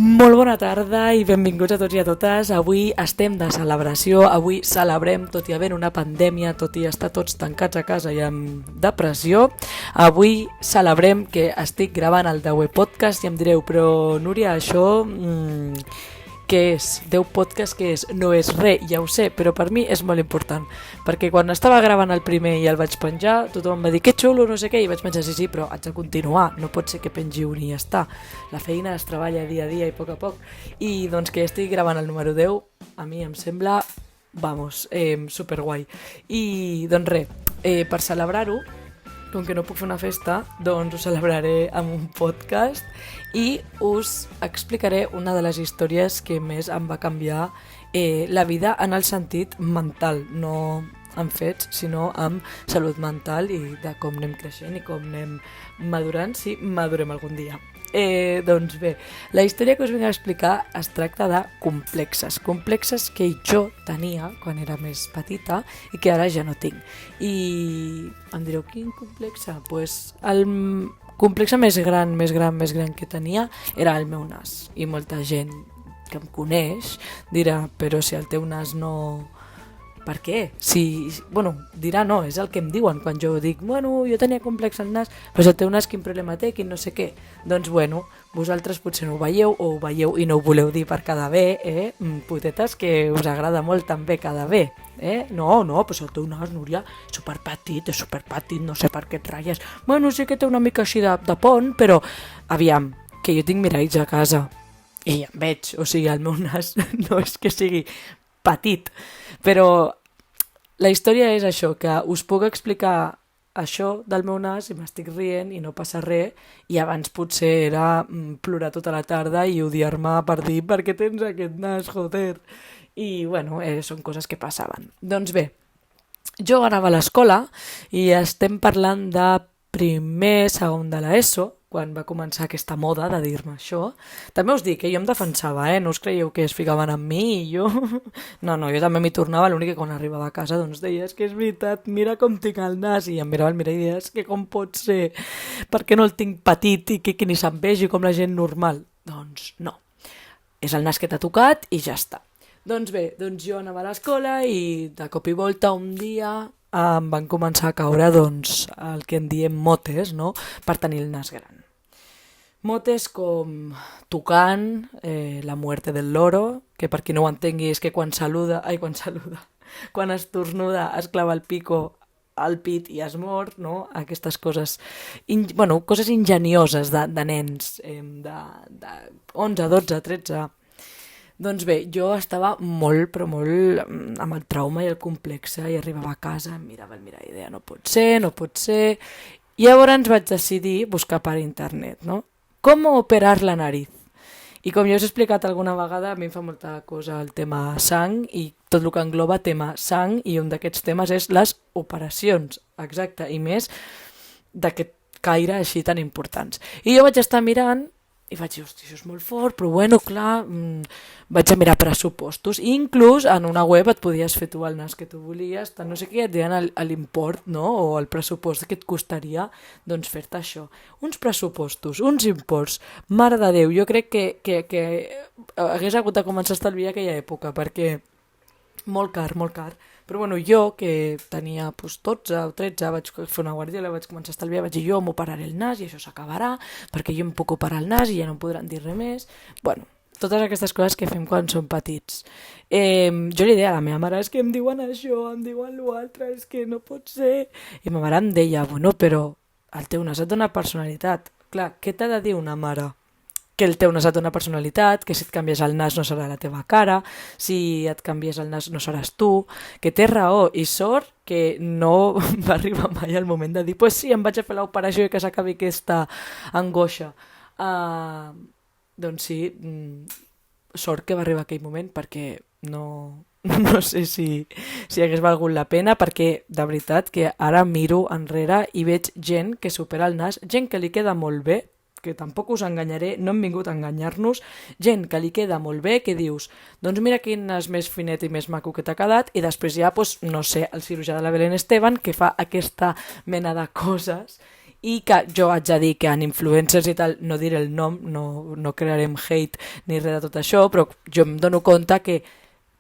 Molt bona tarda i benvinguts a tots i a totes. Avui estem de celebració, avui celebrem, tot i havent una pandèmia, tot i estar tots tancats a casa i amb depressió, avui celebrem que estic gravant el 10è podcast i em direu, però Núria, això què és? 10 podcast què és? No és res, ja ho sé, però per mi és molt important, perquè quan estava gravant el primer i el vaig penjar, tothom em va dir que xulo, no sé què, i vaig pensar, sí, però haig de continuar, no pot ser que pengi un i ja està. La feina es treballa dia a dia i a poc, i doncs que estigui gravant el número 10, a mi em sembla, superguai. I doncs res, per celebrar-ho, com que no puc fer una festa, doncs ho celebraré amb un podcast i us explicaré una de les històries que més em va canviar la vida en el sentit mental, no amb fets, sinó amb salut mental i de com anem creixent i com anem madurant, si madurem algun dia. Doncs bé, la història que us vinc a explicar es tracta de complexes que jo tenia quan era més petita i que ara ja no tinc. I em direu, quin complexe? Pues el complexe més gran que tenia era el meu nas. I molta gent que em coneix dirà, però si el teu nas no... Per què? Dirà no, és el que em diuen quan jo dic, jo tenia complex al nas, però el teu nas quin problema té, quin no sé què. Doncs vosaltres potser no ho veieu o ho veieu i no ho voleu dir per quedar bé, Potetes, que us agrada molt també quedar bé, No, però el teu nas, Núria, és superpetit, no sé per què et ratlles. Sí que té una mica així de pont, però aviam, que jo tinc miralls a casa i ja em veig, el meu nas no és que sigui petit, però la història és això, que us puc explicar això del meu nas i m'estic rient i no passa res, i abans potser era plorar tota la tarda i odiar-me per dir per què tens aquest nas, joder, i són coses que passaven. Doncs bé, jo anava a l'escola i estem parlant de primer, segon de l'ESO, quan va començar aquesta moda de dir-me això. També us dic que jo em defensava, no us creieu que es ficaven amb mi i jo... No, jo també m'hi tornava, l'únic que quan arribava a casa doncs deies que és veritat, mira com tinc el nas, i em mirava al mirall i deies que com pot ser, per què no el tinc petit i que ni se'n vegi com la gent normal? Doncs no, és el nas que t'ha tocat i ja està. Doncs bé, jo anava a l'escola i de cop i volta un dia em van començar a caure el que en diem motes, no?, per tenir el nas gran. Motes com Tucán, la muerte del loro, que per qui no ho entengui és que quan estornuda es clava el pico al pit i es mor, no? Aquestes coses, coses ingenioses de nens de 11, 12, 13... Doncs bé, jo estava molt, però molt amb el trauma i el complexe, i arribava a casa, em mirava el mirall i deia no pot ser, i llavors vaig decidir buscar per internet, no? Com operar la nariz. I com ja us he explicat alguna vegada, a mi em fa molta cosa el tema sang i tot el que engloba tema sang, i un d'aquests temes és les operacions, exacte, i més d'aquest caire així tan importants. I jo vaig estar mirant i vaig dir, hosti, això és molt fort, però clar, vaig a mirar pressupostos. I inclús en una web et podies fer tu el nas que tu volies, no sé què, et deien l'import, no?, o el pressupost que et costaria fer-te això. Uns pressupostos, uns imports, mare de Déu, jo crec que hagués hagut de començar a estalviar aquella època, perquè molt car. Però jo, que tenia 12 o 13, vaig fer una guardiola, vaig començar a estalviar, vaig dir, jo m'operaré el nas i això s'acabarà, perquè jo em puc operar el nas i ja no em podran dir res més. Totes aquestes coses que fem quan som petits. Jo li deia a la meva mare, és que em diuen això, em diuen l'altre, és que no pot ser. I ma mare em deia, però el teu nas et dona personalitat. Clar, què t'ha de dir una mare? Que el teu nas et dona personalitat, que si et canvies el nas no serà la teva cara, si et canvies el nas no seràs tu, que té raó, i sort que no va arribar mai el moment de dir pues sí, em vaig a fer l'operació i que s'acabi aquesta angoixa. Doncs sí, sort que va arribar aquell moment, perquè no sé si hagués valgut la pena, perquè de veritat que ara miro enrere i veig gent que supera el nas, gent que li queda molt bé, que tampoc us enganyaré, no hem vingut a enganyar-nos, gent que li queda molt bé, que dius, doncs mira quin nas més finet i més maco que t'ha quedat, i després ja, el cirurgià de la Belén Esteban, que fa aquesta mena de coses, i que jo haig de dir que en influencers i tal, no diré el nom, no crearem hate ni res de tot això, però jo em dono compte que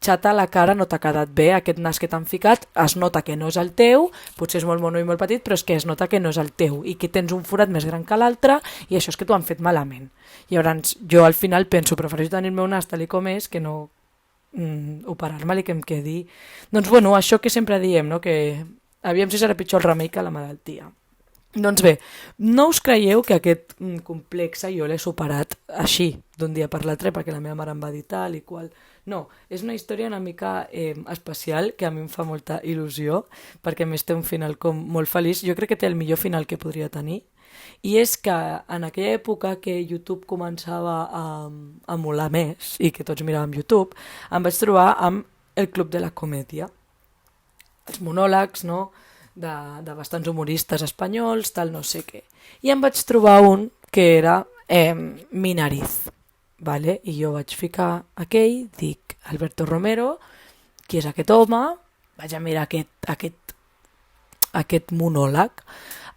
xata, la cara no t'ha quedat bé, aquest nas que t'han ficat, es nota que no és el teu, potser és molt mono i molt petit, però és que es nota que no és el teu, i que tens un forat més gran que l'altre, i això és que t'ho han fet malament. I llavors jo al final penso, prefereixo tenir el meu nas tal com és, que no operar-me-li que em quedi. Doncs bueno, això que sempre diem, no? Que aviam si serà pitjor el remei que la malaltia. Doncs bé, no us creieu que aquest complexe jo l'he superat així, d'un dia per l'altre, perquè la meva mare em va dir tal i qual. No, és una història una mica especial, que a mi em fa molta il·lusió, perquè a més té un final com molt feliç. Jo crec que té el millor final que podria tenir. I és que en aquella època que YouTube començava a molar més i que tots miràvem YouTube, em vaig trobar amb el Club de la Comèdia. Els monòlegs, no?, de bastants humoristes espanyols, tal no sé què. I em vaig trobar un que era Mi Nariz, vale? I jo vaig ficar aquell, dic, Alberto Romero, qui és aquest home? Vaig a mirar aquest monòleg.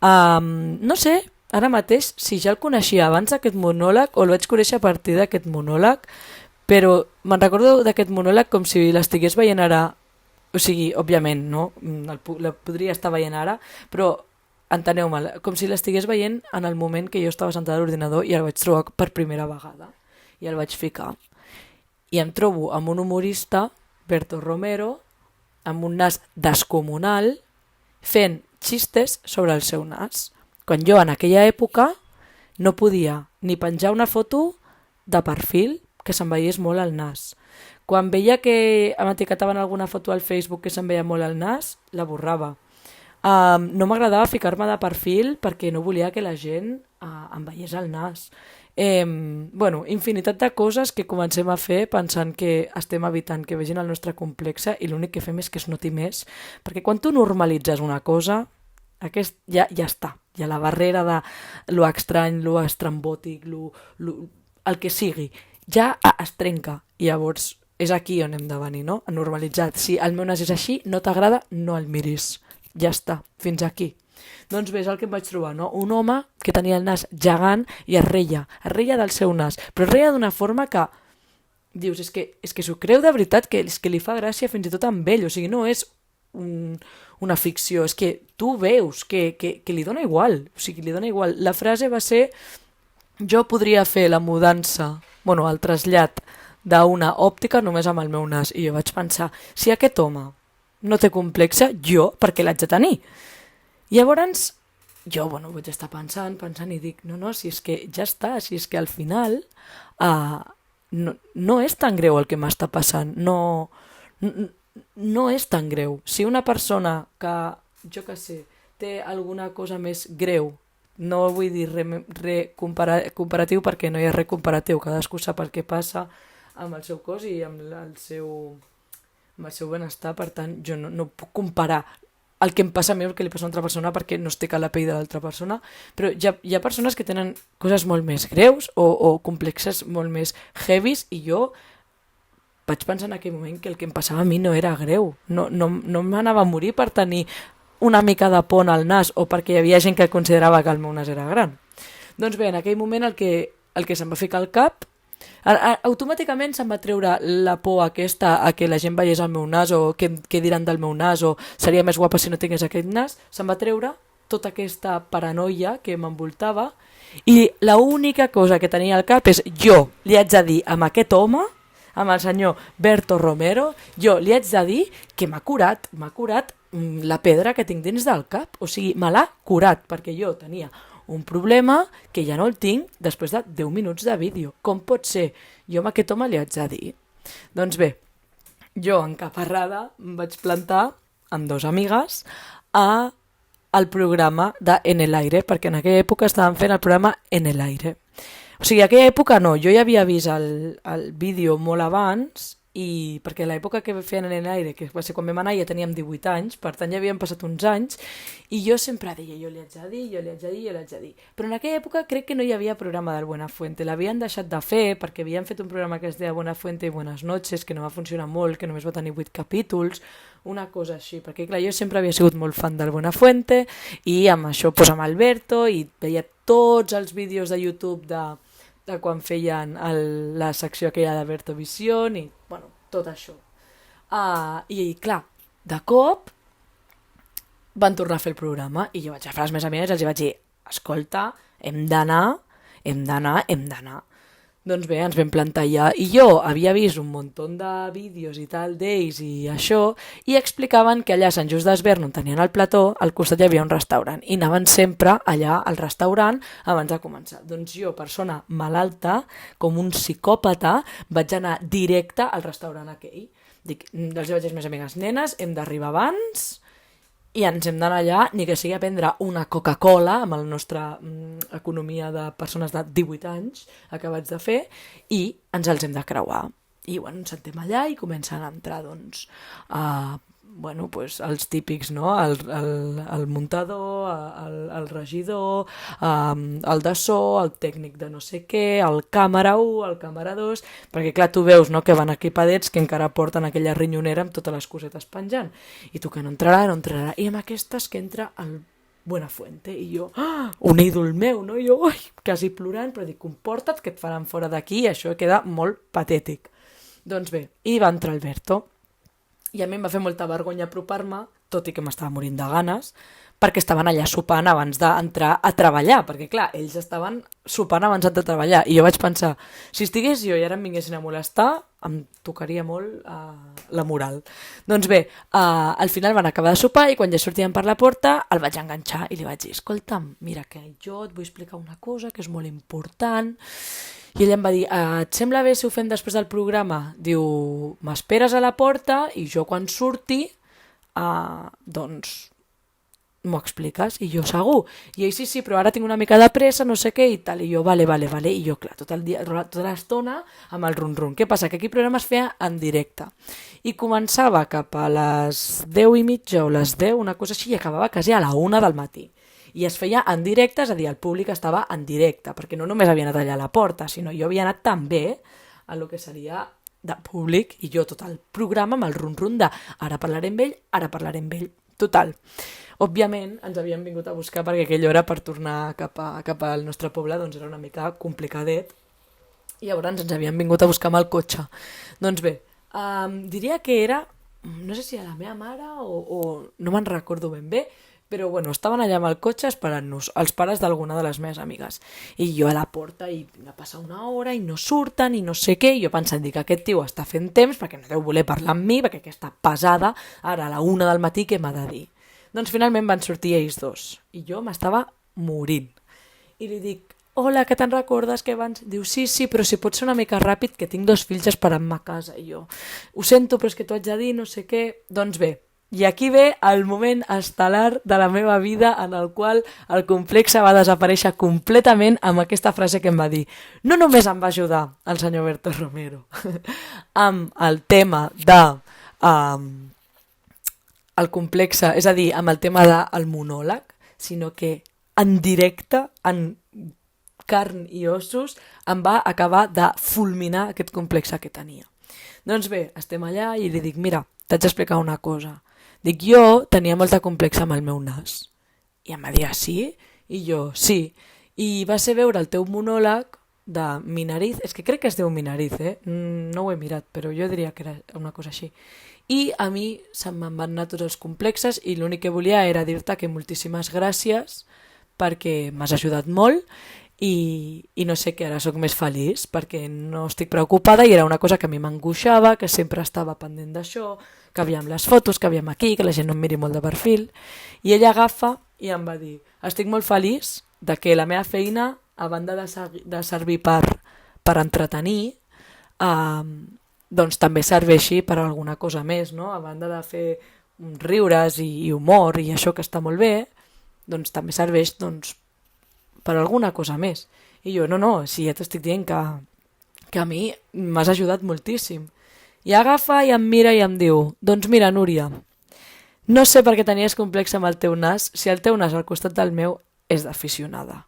No sé, ara mateix, si ja el coneixia abans d'aquest monòleg o el vaig conèixer a partir d'aquest monòleg, però me'n recordo d'aquest monòleg com si l'estigués veient ara. O sigui, òbviament, no? La podria estar veient ara, però enteneu-me, com si l'estigués veient en el moment que jo estava sentada a l'ordinador i el vaig trobar per primera vegada. I el vaig ficar. I em trobo amb un humorista, Berto Romero, amb un nas descomunal, fent xistes sobre el seu nas. Quan jo en aquella època no podia ni penjar una foto de perfil que se'n veiés molt el nas. Quan veia que m'etiquetaven alguna foto al Facebook que se'n veia molt el nas, la borrava. No m'agradava ficar-me de perfil perquè no volia que la gent em veiés el nas. Bueno, infinitat de coses que comencem a fer pensant que estem evitant que vegin el nostre complexe i l'únic que fem és que es noti més. Perquè quan tu normalitzes una cosa, ja està. Ja la barrera de lo estrany, lo estrambòtic, el que sigui, ja es trenca. I llavors és aquí on hem de venir, no? A normalitzar. Si el meu nas és així, no t'agrada, no el miris. Ja està, fins aquí. Doncs bé, és el que em vaig trobar, no? Un home que tenia el nas gegant i es reia del seu nas, però es reia d'una forma que dius, és que s'ho creu de veritat, que li fa gràcia fins i tot amb ell, o sigui, no és una ficció, és que tu veus que li dona igual, o sigui, li dona igual. La frase va ser, jo podria fer la mudança, bueno, el trasllat d'una òptica només amb el meu nas. I jo vaig pensar, si aquest home no té complexe, jo per què l'haig de tenir? I llavors jo vaig estar pensant i dic, no, si és que ja està, si és que al final no és tan greu el que m'està passant, no és tan greu. Si una persona que, jo què sé, té alguna cosa més greu, no vull dir res comparatiu perquè no hi ha res comparatiu, cadascú sap el que passa amb el seu cos i amb el seu benestar, per tant jo no puc comparar el que em passa a mi o el que li passa a una altra persona perquè no estic a la pell de l'altra persona, però hi ha persones que tenen coses molt més greus o complexes molt més heavies i jo vaig pensar en aquell moment que el que em passava a mi no era greu, no m'anava a morir per tenir una mica de pont al nas o perquè hi havia gent que considerava que el meu nas era gran. Doncs bé, en aquell moment el que se'm va ficar al cap, automàticament se'm va treure la por aquesta a que la gent veiés el meu nas o què diran del meu nas o seria més guapa si no tingués aquest nas, se'm va treure tota aquesta paranoia que m'envoltava i l'única cosa que tenia al cap és jo li haig de dir amb aquest home, amb el senyor Berto Romero, jo li haig de dir que m'ha curat la pedra que tinc dins del cap, o sigui, me l'ha curat perquè jo tenia un problema que ja no el tinc després de 10 minuts de vídeo. Com pot ser? Jo amb aquest home li haig de dir. Doncs bé, jo encaparrada em vaig plantar amb 2 amigues al programa de En el Aire, perquè en aquella època estàvem fent el programa En el Aire. O sigui, en aquella època no, jo ja havia vist el vídeo molt abans i perquè l'època que feien en l'aire, que va ser quan vam anar, ja teníem 18 anys, per tant ja havien passat uns anys, i jo sempre deia, jo li haig de dir. Però en aquella època crec que no hi havia programa del Buenafuente, l'havien deixat de fer perquè havien fet un programa que es deia Buenafuente i Buenas noches, que no va funcionar molt, que només va tenir 8 capítols, una cosa així, perquè clar, jo sempre havia sigut molt fan del Buenafuente i amb això, doncs amb Alberto, i veia tots els vídeos de YouTube de quan feien la secció aquella d'Alberto Visión i, bueno, tot això. I clar, de cop van tornar a fer el programa i jo vaig agafar les meves amigues i els vaig dir, escolta, hem d'anar. Doncs bé, ens vam plantar allà i jo havia vist un munt de vídeos i tal d'ells i això i explicaven que allà a Sant Just d'Esvern, on tenien el plató, al costat hi havia un restaurant i anaven sempre allà al restaurant abans de començar. Doncs jo, persona malalta, com un psicòpata, vaig anar directe al restaurant aquell. Els vaig dir a les meves amigues, nenes, hem d'arribar abans i ens hem d'anar allà, ni que sigui a prendre una Coca-Cola amb la nostra economia de persones de 18 anys acabats de fer i ens els hem de creuar. I bueno, ens sentem allà i comencen a entrar doncs, bueno, pues, els típics, no? El muntador, el regidor, el de so, el tècnic de no sé què, el càmera 1, el càmera 2, perquè clar, tu veus, no?, que van equipadets que encara porten aquella rinyonera amb totes les cosetes penjant, i tu que no entrarà, i amb aquestes que entra el Buenafuente, i jo, un ídol meu, no? I jo, quasi plorant, però dic, comporta't que et faran fora d'aquí, i això queda molt patètic. Doncs bé, i va entrar Alberto, i a mi em va fer molta vergonya apropar-me, tot i que m'estava morint de ganes, perquè estaven allà sopant abans d'entrar a treballar, perquè clar, ells estaven sopant abans de treballar, i jo vaig pensar, si estigués jo i ara em vinguessin a molestar, em tocaria molt la moral. Doncs bé, al final van acabar de sopar i quan ja sortien per la porta el vaig enganxar i li vaig dir, escolta'm, mira que jo et vull explicar una cosa que és molt important. I ella em va dir, et sembla bé si ho fem després del programa? Diu, m'esperes a la porta i jo quan surti, doncs, m'ho expliques? I jo, segur. I ell, sí, però ara tinc una mica de pressa, no sé què, i tal. I jo, vale. I jo, clar, tot el dia, tota l'estona amb el run-run. Què passa? Que aquí el programa es feia en directe. I començava cap a les 10:30 o les 10, una cosa així, i acabava quasi a la 1 del matí. I es feia en directe, és a dir, el públic estava en directe, perquè no només havia anat allà a la porta, sinó jo havia anat també a lo que seria de públic, i jo tot el programa amb el run-run de ara parlaré amb ell, total. Òbviament ens havien vingut a buscar perquè aquella hora per tornar cap al nostre poble doncs era una mica complicadet, i llavors ens havien vingut a buscar amb el cotxe. Doncs bé, diria que era, no sé si a la meva mare o no me'n recordo ben bé, però bueno, estaven allà amb el cotxe esperant-nos, els pares d'alguna de les meves amigues. I jo a la porta, i va passar una hora, i no surten, i no sé què, i jo pensant que aquest tio està fent temps perquè no deu voler parlar amb mi, perquè aquesta pesada, ara a la 1 del matí, què m'ha de dir? Doncs finalment van sortir ells dos, i jo m'estava morint. I li dic, hola, que te'n recordes que abans? Diu, sí, però si pot ser una mica ràpid, que tinc 2 fills esperant-me a casa. I jo, ho sento, però és que t'ho haig de dir, no sé què. Doncs bé, i aquí ve el moment estel·lar de la meva vida en el qual el complexe va desaparèixer completament amb aquesta frase que em va dir. No només em va ajudar el senyor Berto Romero amb el tema de el complexe, és a dir, amb el tema del monòleg, sinó que en directe, en carn i ossos, em va acabar de fulminar aquest complexe que tenia. Doncs bé, estem allà i li dic, mira, t'haig d'explicar una cosa. Dic, jo tenia molta complexa amb el meu nas. I em va dir, sí? I jo, sí. I va ser veure el teu monòleg de Mi nariz, és que crec que es diu Mi nariz, no ho he mirat, però jo diria que era una cosa així. I a mi se'm van anar tots els complexes i l'únic que volia era dir-te que moltíssimes gràcies perquè m'has ajudat molt i no sé què, ara sóc més feliç perquè no estic preocupada i era una cosa que a mi m'angoixava, que sempre estava pendent d'això, que aviam les fotos, que aviam aquí, que la gent no em miri molt de perfil. I ella agafa i em va dir, estic molt feliç de que la meva feina, a banda de servir per entretenir, doncs també serveixi per alguna cosa més, no? A banda de fer riures i humor i això que està molt bé, doncs també serveix per alguna cosa més. I jo, no, si ja t'estic dient que a mi m'has ajudat moltíssim. I agafa i em mira i em diu, doncs mira, Núria, no sé per què tenies complex amb el teu nas, si el teu nas al costat del meu és d'aficionada.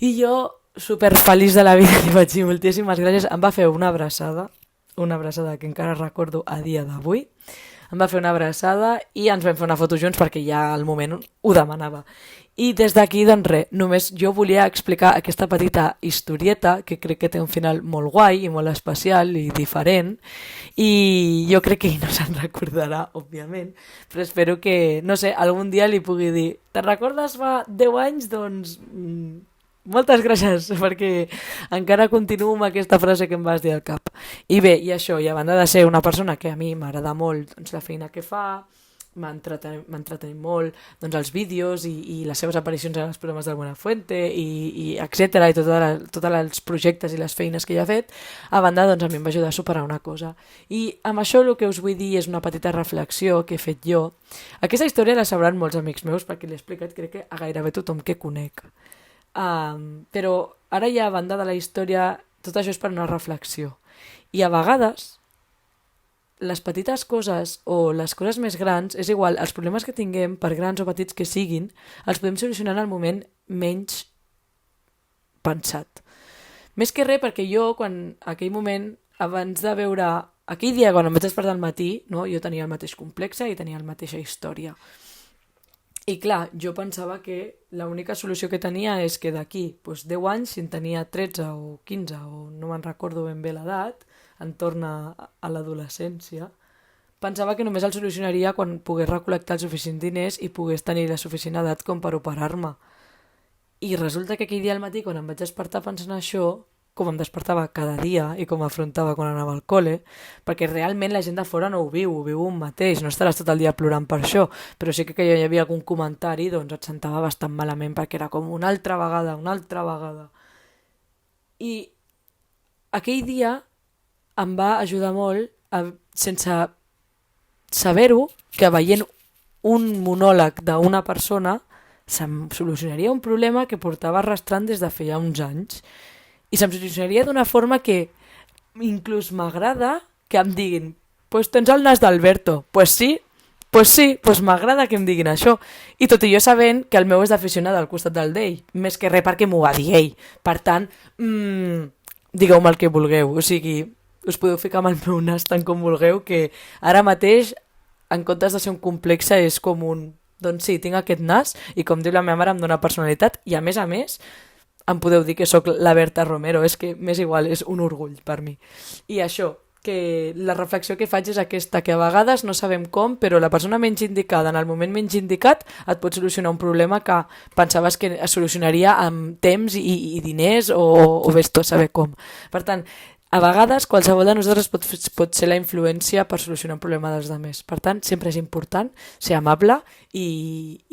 I jo, superfeliç de la vida, li vaig dir moltíssimes gràcies, em va fer una abraçada que encara recordo a dia d'avui, em va fer una abraçada i ens vam fer una foto junts perquè ja al moment ho demanava. I des d'aquí, doncs res, només jo volia explicar aquesta petita historieta que crec que té un final molt guai i molt especial i diferent i jo crec que ell no se'n recordarà, òbviament, però espero que, no sé, algun dia li pugui dir te'n recordes fa 10 anys? Doncs moltes gràcies, perquè encara continuo amb aquesta frase que em vas dir al cap. I bé, i això, i a banda de ser una persona que a mi m'agrada molt doncs, la feina que fa, m'ha entretenit molt doncs, els vídeos i les seves aparicions en els programes del Buenafuente i etcètera, i tots els projectes i les feines que ella ha fet, a banda doncs, a mi em va ajudar a superar una cosa. I amb això el que us vull dir és una petita reflexió que he fet jo. Aquesta història la sabran molts amics meus perquè l'he explicat crec que a gairebé tothom que conec. Però ara ja a banda de la història tot això és per una reflexió. I a vegades les petites coses o les coses més grans, és igual, els problemes que tinguem, per grans o petits que siguin, els podem solucionar en el moment menys pensat. Més que res perquè jo, quan aquell moment, abans de veure... Aquell dia, quan em vaig despertar al matí, no, jo tenia el mateix complexe i tenia la mateixa història. I clar, jo pensava que l'única solució que tenia és que d'aquí 10 anys, si en tenia 13 o 15 o no me'n recordo ben bé l'edat, en torna a l'adolescència, pensava que només el solucionaria quan pogués recol·lectar els suficients diners i pogués tenir la suficient edat com per operar-me. I resulta que aquell dia al matí, quan em vaig despertar pensant això, com em despertava cada dia i com afrontava quan anava al col·le, perquè realment la gent de fora no ho viu un mateix, no estaràs tot el dia plorant per això, però sí que hi havia algun comentari, doncs et sentava bastant malament perquè era com una altra vegada. I aquell dia em va ajudar molt, sense saber-ho, que veient un monòleg d'una persona se'm solucionaria un problema que portava arrastrant des de feia uns anys. I se'm solucionaria d'una forma que inclús m'agrada que em diguin pues tens el nas d'Alberto. Pues sí, m'agrada que em diguin això. I tot i jo sabent que el meu és d'aficionat al costat del d'ell, més que res perquè m'ho va dir ell. Per tant, digueu-me el que vulgueu. O sigui, us podeu ficar amb el meu nas tant com vulgueu, que ara mateix, en comptes de ser un complexe, és com un... Doncs sí, tinc aquest nas i com diu la meva mare em dona personalitat i a més, em podeu dir que sóc la Berta Romero, és que m'és igual, és un orgull per mi. I això, que la reflexió que faig és aquesta, que a vegades no sabem com, però la persona menys indicada en el moment menys indicat et pot solucionar un problema que pensaves que es solucionaria amb temps i diners o vés tu a saber com. Per tant, a vegades qualsevol de nosaltres pot ser la influència per solucionar un problema dels altres. Per tant, sempre és important ser amable i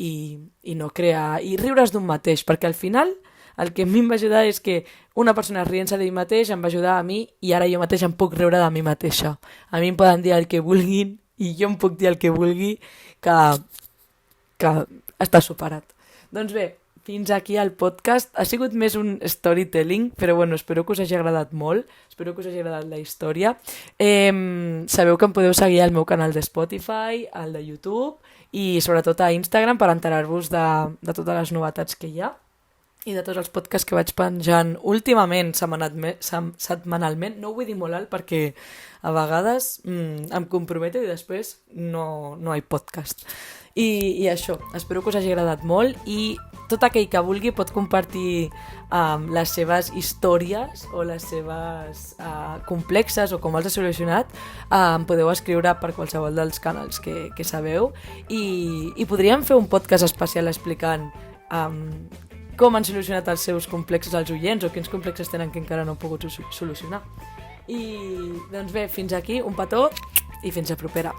no crear... i riure's d'un mateix, perquè al final... El que a mi em va ajudar és que una persona rient-se d'ell mateix em va ajudar a mi i ara jo mateix em puc riure de mi mateixa. A mi em poden dir el que vulguin i jo em puc dir el que vulgui que està superat. Doncs bé, fins aquí el podcast. Ha sigut més un storytelling, però bueno, espero que us hagi agradat molt, espero que us hagi agradat la història. Sabeu que em podeu seguir al meu canal de Spotify, al de YouTube i sobretot a Instagram per enterar-vos de totes les novetats que hi ha i de tots els podcasts que vaig penjant últimament, setmanalment. No ho vull dir molt alt perquè a vegades em comprometo i després no hi ha podcast. I això, espero que us hagi agradat molt i tot aquell que vulgui pot compartir les seves històries o les seves complexes o com els ha solucionat. Em podeu escriure per qualsevol dels canals que sabeu i podríem fer un podcast especial explicant com han solucionat els seus complexos als oients o quins complexos tenen que encara no han pogut solucionar. I doncs bé, fins aquí, un petó i fins a propera.